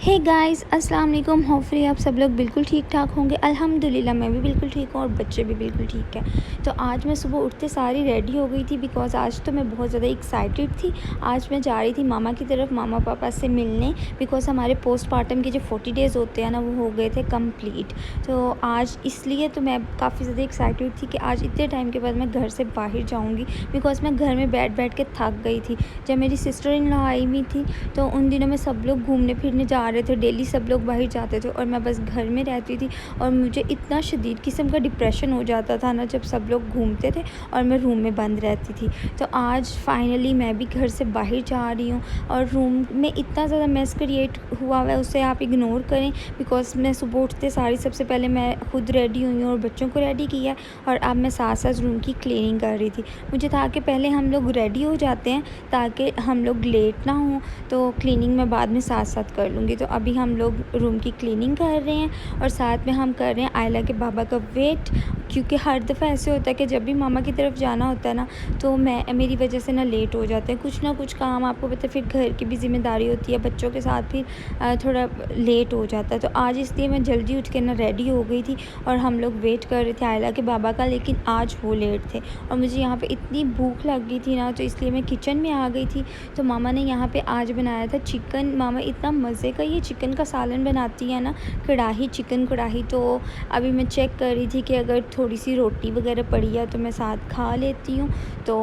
Hey guys अस्सलाम वालेकुम। Hopefully आप सब लोग बिल्कुल ठीक ठाक होंगे। अल्हम्दुलिल्लाह मैं भी बिल्कुल ठीक हूँ और बच्चे भी बिल्कुल ठीक है। तो आज मैं सुबह उठते सारी रेडी हो गई थी बिकॉज़ आज तो मैं बहुत ज़्यादा एक्साइटेड थी। आज मैं जा रही थी मामा की तरफ मामा पापा से मिलने बिकॉज़ हमारे पोस्टमार्टम के जो 40 डेज़ होते हैं ना वो हो गए थे कंप्लीट। तो आज इसलिए तो मैं काफ़ी ज़्यादा एक्साइटेड थी कि आज इतने टाइम के बाद मैं घर से बाहर जाऊँगी बिकॉज़ मैं घर में बैठ बैठ के थक गई थी। जब मेरी सिस्टर इन लॉ आई हुई थी तो उन दिनों में सब लोग घूमने फिरने जा रहे थे, डेली सब लोग बाहर जाते थे और मैं बस घर में रहती थी और मुझे इतना शदीद किस्म का डिप्रेशन हो जाता था ना जब सब लोग घूमते थे और मैं रूम में बंद रहती थी। तो आज फाइनली मैं भी घर से बाहर जा रही हूँ और रूम में इतना ज़्यादा मेस क्रिएट हुआ हुआ है उसे आप इग्नोर करें बिकॉज़ मैं सुबह उठते सारी सबसे पहले मैं खुद रेडी हुई हूँ और बच्चों को रेडी किया और अब मैं साथ साथ रूम की क्लीनिंग कर रही थी। मुझे था कि पहले हम लोग रेडी हो जाते हैं ताकि हम लोग लेट ना हों, तो क्लीनिंग मैं बाद में साथ साथ कर लूँगी। तो अभी हम लोग रूम की क्लीनिंग कर रहे हैं और साथ में हम कर रहे हैं आयला के बाबा का वेट, क्योंकि हर दफ़ा ऐसे होता है कि जब भी मामा की तरफ जाना होता है ना तो मेरी वजह से ना लेट हो जाते हैं। कुछ ना कुछ काम आपको पता है, फिर घर की भी ज़िम्मेदारी होती है, बच्चों के साथ फिर थोड़ा लेट हो जाता है। तो आज इसलिए मैं जल्दी उठ के ना रेडी हो गई थी और हम लोग वेट कर रहे थे आयला के बाबा का, लेकिन आज वो लेट थे और मुझे यहाँ पे इतनी भूख लग गई थी ना तो इसलिए मैं किचन में आ गई थी। तो मामा ने यहाँ पे आज बनाया था चिकन। मामा इतना मज़े का ये चिकन का सालन बनाती है ना, कढ़ाई चिकन कढ़ाई। तो अभी मैं चेक कर रही थी कि अगर थोड़ी सी रोटी वगैरह पड़ी है तो मैं साथ खा लेती हूँ। तो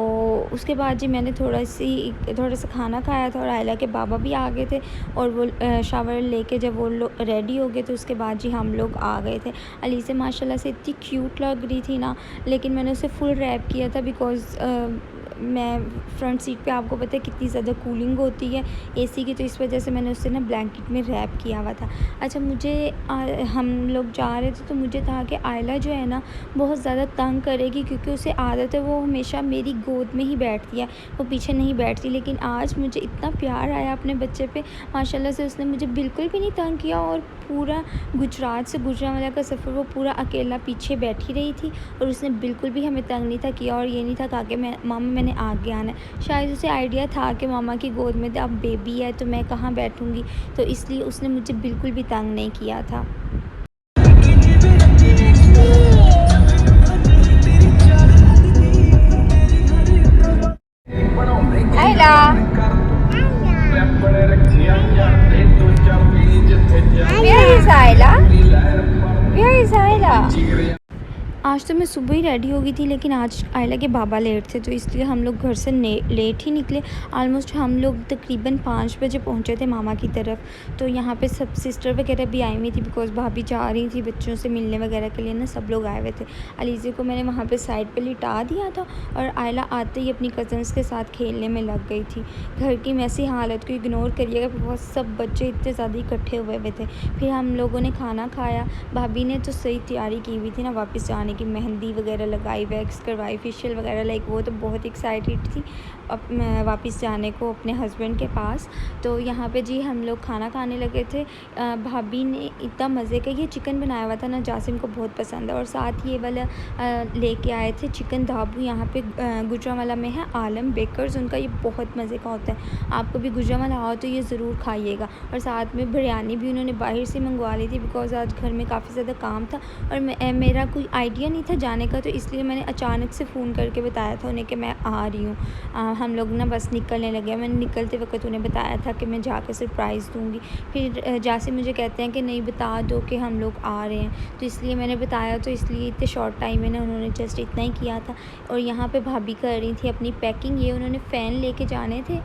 उसके बाद जी मैंने थोड़ा सा खाना खाया था और आयला के बाबा भी आ गए थे और वो शावर लेके जब वो लोग रेडी हो गए तो उसके बाद जी हम लोग आ गए थे। अली से माशाल्लाह से इतनी क्यूट लग रही थी ना, लेकिन मैंने उसे फुल रैप किया था बिकॉज़ मैं फ्रंट सीट पे आपको पता है कितनी ज़्यादा कूलिंग होती है एसी की, तो इस वजह से मैंने उससे ना ब्लैंकेट में रैप किया हुआ था। अच्छा हम लोग जा रहे थे तो मुझे था कि आयला जो है ना बहुत ज़्यादा तंग करेगी क्योंकि उसे आदत है वो हमेशा मेरी गोद में ही बैठती है, वो पीछे नहीं बैठती। लेकिन आज मुझे इतना प्यार आया अपने बच्चे पे माशाल्लाह से, उसने मुझे बिल्कुल भी नहीं तंग किया और पूरा गुजरात से गुजरांवाला का सफ़र वो पूरा अकेला पीछे बैठी रही थी और उसने बिल्कुल भी हमें तंग नहीं था किया और ये नहीं था कहा कि मामा मैंने आगे आना है। शायद उसे आइडिया था कि मामा की गोद में अब बेबी है तो मैं कहाँ बैठूँगी, तो इसलिए उसने मुझे बिल्कुल भी तंग नहीं किया था। आयला Where is Ayla? Where is Ayla? आज तो मैं सुबह ही रेडी हो गई थी लेकिन आज आयला के बाबा लेट थे तो इसलिए हम लोग घर से लेट ही निकले। ऑलमोस्ट हम लोग तकरीबन 5 बजे पहुँचे थे मामा की तरफ। तो यहाँ पे सब सिस्टर वगैरह भी आई हुई थी बिकॉज़ भाभी जा रही थी बच्चों से मिलने वगैरह के लिए ना, सब लोग आए हुए थे। अलीज़े को मैंने वहाँ पे साइड पे लिटा दिया था और आयला आते ही अपनी कज़न्स के साथ खेलने में लग गई थी। घर की वैसी हालत को इग्नोर करिएगा बिकॉज़ सब बच्चे इतने ज़्यादा इकट्ठे हुए थे। फिर हम लोगों ने खाना खाया। भाभी ने तो सही तैयारी की हुई थी ना वापस जाने की, मेहंदी वगैरह लगाई, वैक्स करवाई, फेशियल वगैरह, लाइक वो तो बहुत एक्साइटेड थी अब वापस जाने को अपने हस्बैंड के पास। तो यहाँ पे जी हम लोग खाना खाने लगे थे। भाभी ने इतना मज़े का ये चिकन बनाया हुआ था ना, जासिम को बहुत पसंद है और साथ ये वाला लेके आए थे चिकन धाबू। यहाँ पे गुजरांवाला में है आलम बेकर्स, उनका ये बहुत मज़े का होता है। आप कभी गुजरांवाला आओ तो ये ज़रूर खाइएगा। और साथ में बिरयानी भी उन्होंने बाहर से मंगवा ली थी बिकॉज़ आज घर में काफ़ी ज़्यादा काम था और मेरा कोई आइडिया नहीं था जाने का, तो इसलिए मैंने अचानक से फ़ोन करके बताया था उन्हें कि मैं आ रही हूँ। हम लोग ना बस निकलने लगे। मैंने निकलते वक्त उन्हें बताया था कि मैं जाकर सरप्राइज़ दूँगी। फिर जासे मुझे कहते हैं कि नहीं बता दो कि हम लोग आ रहे हैं, तो इसलिए मैंने बताया। तो इसलिए इतने शॉर्ट टाइम में ना उन्होंने जस्ट इतना ही किया था। और यहाँ पे भाभी कर रही थी अपनी पैकिंग। ये उन्होंने फ़ैन लेके जाने थे,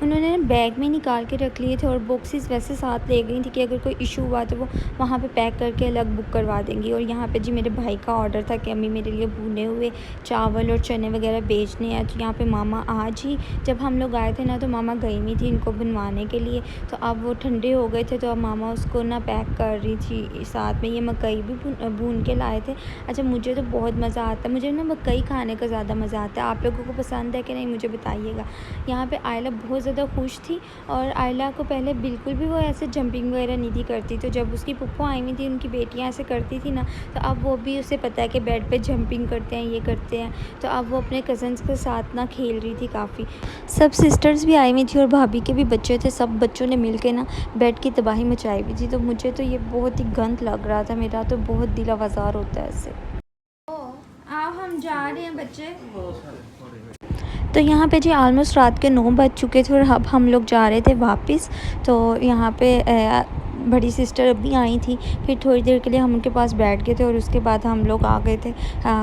उन्होंने बैग में निकाल के रख लिए थे और बॉक्सेस वैसे साथ ले गई थी कि अगर कोई इशू हुआ तो वो वहाँ पे पैक करके अलग बुक करवा देंगी। और यहाँ पे जी मेरे भाई का ऑर्डर था कि अम्मी मेरे लिए भुने हुए चावल और चने वगैरह भेजने हैं। तो यहाँ पे मामा आज ही जब हम लोग आए थे ना तो मामा गई हुई थी इनको बनवाने के लिए, तो अब वो ठंडे हो गए थे तो अब मामा उसको ना पैक कर रही थी। साथ में ये मकई भी भून के लाए थे। अच्छा मुझे तो बहुत मज़ा आता है, मुझे ना मकई खाने का ज़्यादा मज़ा आता है। आप लोगों को पसंद है कि नहीं मुझे बताइएगा। यहाँ पर आयला बहुत ज़्यादा खुश थी। और आयला को पहले बिल्कुल भी वो ऐसे जंपिंग वगैरह नहीं थी करती, तो जब उसकी पुप्पो आई हुई थी, उनकी बेटियाँ ऐसे करती थी ना, तो अब वो भी उसे पता है कि बेड पे जंपिंग करते हैं, ये करते हैं। तो अब वो अपने कज़न्स के साथ ना खेल रही थी काफ़ी। सब सिस्टर्स भी आई हुई थी और भाभी के भी बच्चे थे, सब बच्चों ने मिल के ना बेड की तबाही मचाई हुई थी। तो मुझे तो ये बहुत ही गंद लग रहा था, मेरा तो बहुत दिल आवाज़ार होता है इससे। आओ हम जा रहे हैं बच्चे। तो यहाँ पे जी ऑलमोस्ट रात के 9 बज चुके थे और अब हम लोग जा रहे थे वापस। तो यहाँ पे बड़ी सिस्टर अभी आई थी, फिर थोड़ी देर के लिए हम उनके पास बैठ गए थे और उसके बाद हम लोग आ गए थे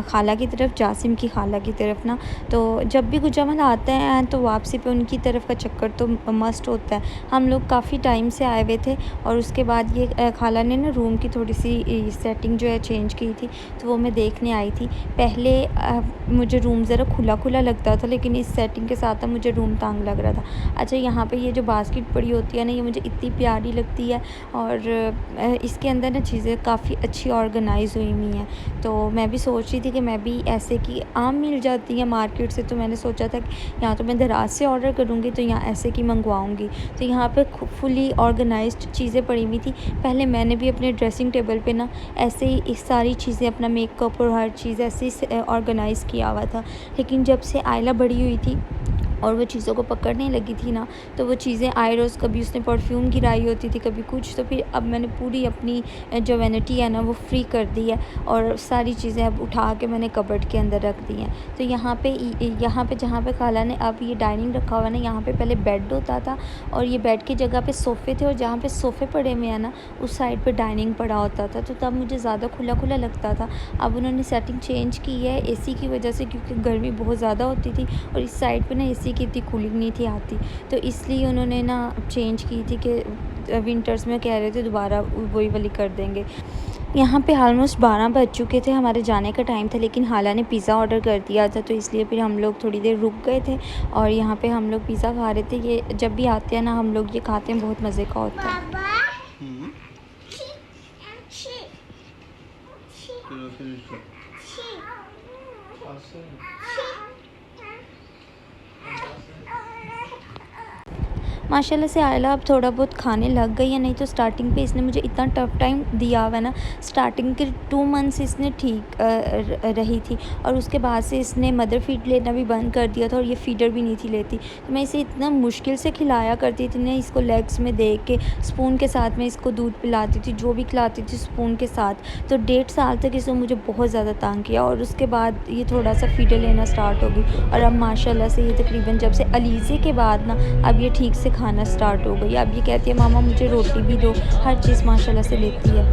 खाला की तरफ, जासिम की खाला की तरफ ना। तो जब भी गुजरात आते हैं तो वापसी पे उनकी तरफ का चक्कर तो मस्ट होता है। हम लोग काफ़ी टाइम से आए हुए थे और उसके बाद ये खाला ने ना रूम की थोड़ी सी सेटिंग जो है चेंज की थी, तो वो मैं देखने आई थी। पहले मुझे रूम ज़रा खुला खुला लगता था, लेकिन इस सेटिंग के साथ मुझे रूम तंग लग रहा था। अच्छा, यहाँ पे ये जो बास्केट पड़ी होती है ना, ये मुझे इतनी प्यारी लगती है और इसके अंदर ना चीज़ें काफ़ी अच्छी ऑर्गेनाइज़ हुई हुई हैं। तो मैं भी सोच रही थी कि मैं भी ऐसे की आम मिल जाती है मार्केट से, तो मैंने सोचा था कि यहाँ तो मैं दराज से ऑर्डर करूँगी, तो यहाँ ऐसे की मंगवाऊँगी। तो यहाँ पे फुली ऑर्गेनाइज्ड चीज़ें पड़ी हुई थी। पहले मैंने भी अपने ड्रेसिंग टेबल पे ना ऐसे ही इस सारी चीज़ें, अपना मेकअप और हर चीज़ ऐसे ही ऑर्गेनाइज़ किया हुआ था। लेकिन जब से आयला बड़ी हुई थी और वो चीज़ों को पकड़ने लगी थी ना, तो वो चीज़ें आए रोज़, कभी उसने परफ्यूम गिराई होती थी, कभी कुछ। तो फिर अब मैंने पूरी अपनी जो वैनिटी है ना वो फ्री कर दी है और सारी चीज़ें अब उठा के मैंने कबर्ड के अंदर रख दी हैं। तो यहाँ पे जहाँ पे खाला ने अब ये डाइनिंग रखा हुआ है ना, यहाँ पे पहले बेड होता था और ये बेड की जगह पे सोफ़े थे और जहाँ पे सोफ़े पड़े हुए हैं ना, उस साइड पे डाइनिंग पड़ा होता था। तो तब मुझे ज़्यादा खुला खुला लगता था। अब उन्होंने सेटिंग चेंज की है एसी की वजह से, क्योंकि गर्मी बहुत ज़्यादा होती थी और इस साइड पे ना एसी की इतनी कूलिंग नहीं थी आती, तो इसलिए उन्होंने ना चेंज की थी कि विंटर्स में कह रहे थे दोबारा वही वाली कर देंगे। यहाँ पे ऑलमोस्ट 12 बज चुके थे, हमारे जाने का टाइम था, लेकिन हाला ने पिज़्ज़ा ऑर्डर कर दिया था, तो इसलिए फिर हम लोग थोड़ी देर रुक गए थे और यहाँ पे हम लोग पिज़्ज़ा खा रहे थे। ये जब भी आते हैं ना हम लोग ये खाते हैं, बहुत मज़े का होता है। माशाल्लाह से आयला अब थोड़ा बहुत खाने लग गई है, नहीं तो स्टार्टिंग पे इसने मुझे इतना टफ़ टाइम दिया हुआ है ना। स्टार्टिंग के 2 मंथ्स इसने ठीक रही थी और उसके बाद से इसने मदर फीड लेना भी बंद कर दिया था और ये फीडर भी नहीं थी लेती। तो मैं इसे इतना मुश्किल से खिलाया करती थी ना, इसको लेग्स में दे के स्पून के साथ में इसको दूध पिलाती थी, जो भी खिलाती थी स्पून के साथ। तो 1.5 साल तक इसने मुझे बहुत ज़्यादा तंग किया और उसके बाद ये थोड़ा सा फीडर लेना स्टार्ट हो गई और अब माशाल्लाह से ये तकरीबन जब से अलीज़े के बाद ना अब ये ठीक से खाना स्टार्ट हो गई। अब ये कहती है मामा मुझे रोटी भी दो, हर चीज़ माशाल्लाह से लेती है।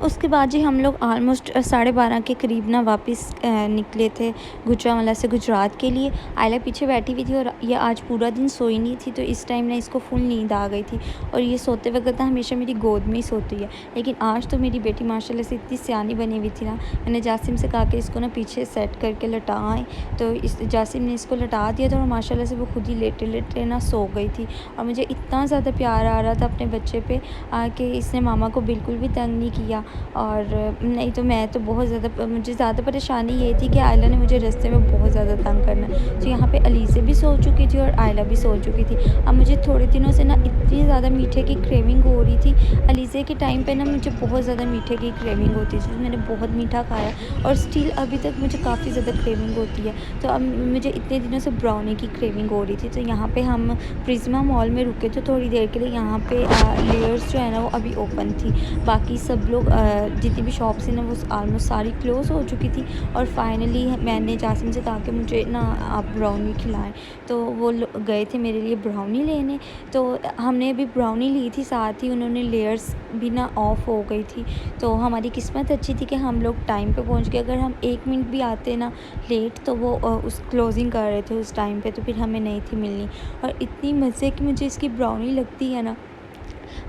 उसके बाद जी हम लोग ऑलमोस्ट 12:30 के करीब ना वापस निकले थे गुजरांवाला से गुजरात के लिए। आयला पीछे बैठी हुई थी और ये आज पूरा दिन सोई नहीं थी, तो इस टाइम ना इसको फुल नींद आ गई थी और ये सोते वक्त ना हमेशा मेरी गोद में ही सोती है। लेकिन आज तो मेरी बेटी माशाल्लाह से इतनी सियानी बनी हुई थी ना, मैंने जासिम से कहा कि इसको ना पीछे सेट करके लटाएं, तो इस जासिम ने इसको लटा दिया था और माशाल्लाह से वो खुद ही लेटे लेटे ना सो गई थी। और मुझे इतना ज़्यादा प्यार आ रहा था अपने बच्चे पे कि इसने मामा को बिल्कुल भी तंग नहीं किया। और नहीं तो मैं तो बहुत ज़्यादा, मुझे ज़्यादा परेशानी ये थी कि आयला ने मुझे रास्ते में बहुत ज़्यादा तंग करना। तो यहाँ पे अलीज़े भी सो चुकी थी और आयला भी सो चुकी थी। अब मुझे थोड़े दिनों से ना इतनी ज़्यादा मीठे की क्रेविंग हो रही थी। अलीज़े के टाइम पे ना मुझे बहुत ज़्यादा मीठे की क्रेविंग होती थी, मैंने बहुत मीठा खाया और स्टिल अभी तक मुझे काफ़ी ज़्यादा क्रेविंग होती है। तो अब मुझे इतने दिनों से ब्राउनी की क्रेविंग हो रही थी। तो यहाँ पर हम प्रिज्मा मॉल में रुके थे थोड़ी देर के लिए। यहाँ पर लेयर्स जो है ना वो अभी ओपन थी, बाकी सब लोग जितनी भी शॉप्स हैं ना वो ऑलमोस्ट सारी क्लोज़ हो चुकी थी। और फाइनली मैंने जासिम से कहा कि मुझे ना आप ब्राउनी खिलाएं, तो वो गए थे मेरे लिए ब्राउनी लेने। तो हमने अभी ब्राउनी ली थी, साथ ही उन्होंने लेयर्स भी ना ऑफ़ हो गई थी। तो हमारी किस्मत अच्छी थी कि हम लोग टाइम पे पहुंच गए। अगर हम 1 मिनट भी आते ना लेट तो वो उस क्लोजिंग कर रहे थे उस टाइम पे, तो फिर हमें नहीं थी मिलनी। और इतनी मज़े की मुझे इसकी ब्राउनी लगती है ना,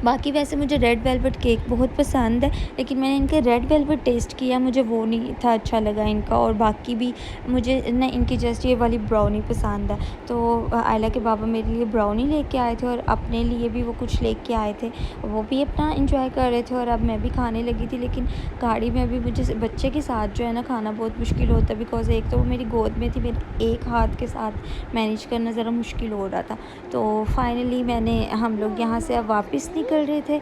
बाकी वैसे मुझे रेड वेलवेट केक बहुत पसंद है, लेकिन मैंने इनका रेड वेलवेट टेस्ट किया, मुझे वो नहीं था अच्छा लगा इनका। और बाकी भी मुझे ना इनकी जस्ट ये वाली ब्राउनी पसंद है। तो आयला के पापा मेरे लिए ब्राउनी लेके आए थे और अपने लिए भी वो कुछ लेके आए थे, वो भी अपना इंजॉय कर रहे थे और अब मैं भी खाने लगी थी। लेकिन गाड़ी में अभी मुझे बच्चे के साथ जो है ना खाना बहुत मुश्किल होता है, बिकॉज़ एक तो वो मेरी गोद में थी, मेरे एक हाथ के साथ मैनेज करना ज़रा मुश्किल हो रहा था। तो फाइनली हम लोग यहाँ से अब वापस निकल रहे थे।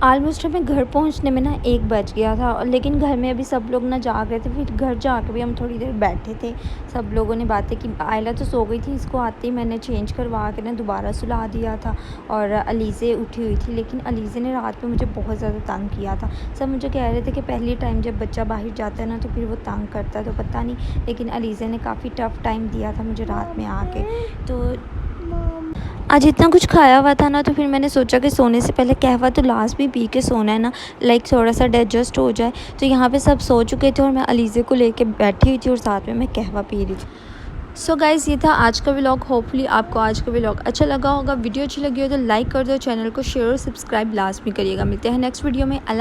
ऑलमोस्ट हमें घर पहुंचने में ना 1 बज गया था, लेकिन घर में अभी सब लोग ना जाग रहे थे। फिर घर जाके भी हम थोड़ी देर बैठे थे, सब लोगों ने बातें की। आयला तो सो गई थी, इसको आते ही मैंने चेंज करवा के ना दोबारा सुला दिया था। और अलीज़े उठी हुई थी, लेकिन अलीज़े ने रात में मुझे बहुत ज़्यादा तंग किया था। सब मुझे कह रहे थे कि पहली टाइम जब बच्चा बाहर जाता है ना तो फिर वो तंग करता है, तो पता नहीं, लेकिन अलीज़े ने काफ़ी टफ़ टाइम दिया था मुझे रात में आके। तो आज इतना कुछ खाया हुआ था ना, तो फिर मैंने सोचा कि सोने से पहले कहवा तो लास्ट भी पी के सोना है ना, लाइक थोड़ा सा डाइजेस्ट हो जाए। तो यहाँ पे सब सो चुके थे और मैं अलीज़े को लेके बैठी हुई थी और साथ में मैं कहवा पी रही थी। सो गाइज़, ये था आज का व्लॉग। होपफुली आपको आज का व्लॉग अच्छा लगा होगा। वीडियो अच्छी लगी हो तो लाइक कर दो, चैनल को शेयर और सब्सक्राइब लास्ट में करिएगा। मिलते हैं नेक्स्ट वीडियो में।